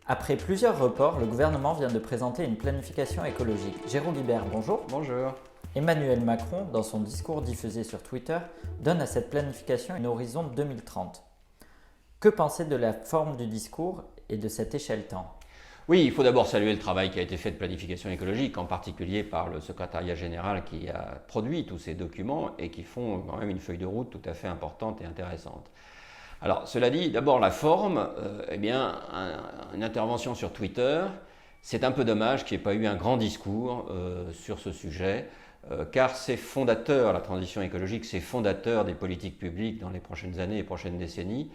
Après plusieurs reports, le gouvernement vient de présenter une planification écologique. Jérôme Guibert, bonjour. Bonjour. Emmanuel Macron, dans son discours diffusé sur Twitter, donne à cette planification un horizon 2030. Que penser de la forme du discours et de cette échelle temps? Oui, il faut d'abord saluer le travail qui a été fait de planification écologique, en particulier par le secrétariat général qui a produit tous ces documents et qui font quand même une feuille de route tout à fait importante et intéressante. Alors, cela dit, d'abord la forme, une intervention sur Twitter, c'est un peu dommage qu'il n'y ait pas eu un grand discours sur ce sujet, car c'est fondateur, la transition écologique, c'est fondateur des politiques publiques dans les prochaines années et prochaines décennies.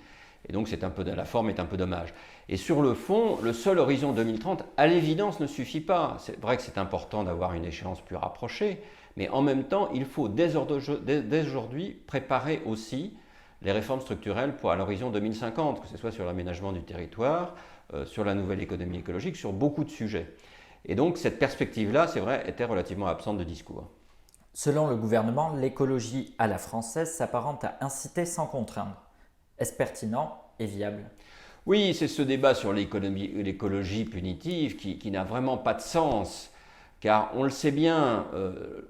Et donc la forme est un peu dommage. Et sur le fond, le seul horizon 2030, à l'évidence, ne suffit pas. C'est vrai que c'est important d'avoir une échéance plus rapprochée, mais en même temps, il faut dès aujourd'hui préparer aussi les réformes structurelles à l'horizon 2050, que ce soit sur l'aménagement du territoire, sur la nouvelle économie écologique, sur beaucoup de sujets. Et donc cette perspective-là, c'est vrai, était relativement absente de discours. Selon le gouvernement, l'écologie à la française s'apparente à inciter sans contraindre. Est-ce pertinent et viable? Oui, c'est ce débat sur l'écologie punitive qui n'a vraiment pas de sens, car on le sait bien,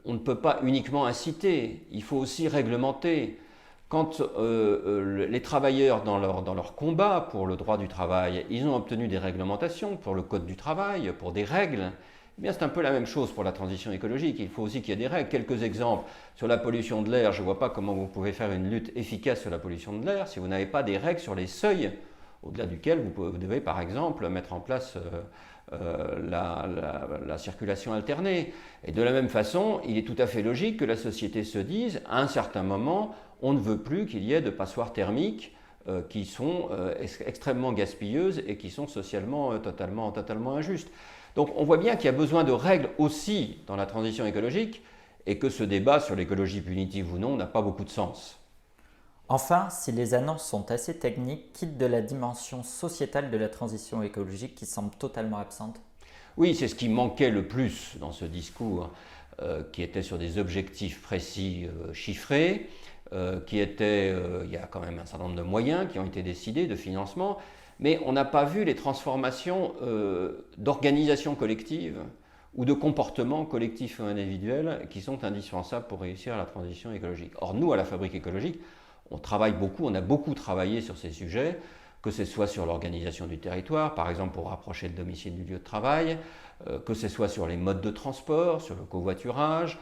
on ne peut pas uniquement inciter, il faut aussi réglementer. Quand les travailleurs, dans leur combat pour le droit du travail, ils ont obtenu des réglementations pour le code du travail, pour des règles, eh bien c'est un peu la même chose pour la transition écologique. Il faut aussi qu'il y ait des règles. Quelques exemples. Sur la pollution de l'air, je ne vois pas comment vous pouvez faire une lutte efficace sur la pollution de l'air si vous n'avez pas des règles sur les seuils au-delà duquel vous devez par exemple mettre en place la circulation alternée. Et de la même façon, il est tout à fait logique que la société se dise, à un certain moment, on ne veut plus qu'il y ait de passoires thermiques qui sont extrêmement gaspilleuses et qui sont socialement totalement injustes. Donc on voit bien qu'il y a besoin de règles aussi dans la transition écologique et que ce débat sur l'écologie punitive ou non n'a pas beaucoup de sens. Enfin, si les annonces sont assez techniques, quitte de la dimension sociétale de la transition écologique qui semble totalement absente? Oui, c'est ce qui manquait le plus dans ce discours, qui était sur des objectifs précis chiffrés, il y a quand même un certain nombre de moyens qui ont été décidés, de financement, mais on n'a pas vu les transformations d'organisation collective ou de comportements collectifs ou individuels qui sont indispensables pour réussir la transition écologique. Or, nous, à la Fabrique écologique, on travaille beaucoup, on a beaucoup travaillé sur ces sujets, que ce soit sur l'organisation du territoire, par exemple pour rapprocher le domicile du lieu de travail, que ce soit sur les modes de transport, sur le covoiturage,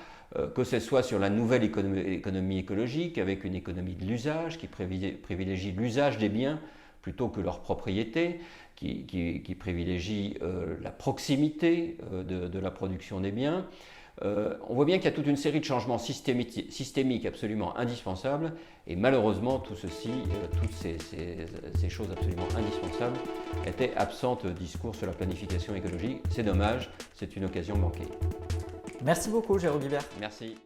que ce soit sur la nouvelle économie écologique avec une économie de l'usage qui privilégie l'usage des biens plutôt que leur propriété, qui privilégie la proximité de la production des biens. On voit bien qu'il y a toute une série de changements systémiques absolument indispensables et malheureusement tout ceci, toutes ces choses absolument indispensables étaient absentes de discours sur la planification écologique. C'est dommage, c'est une occasion manquée. Merci beaucoup Jérôme Guibert. Merci.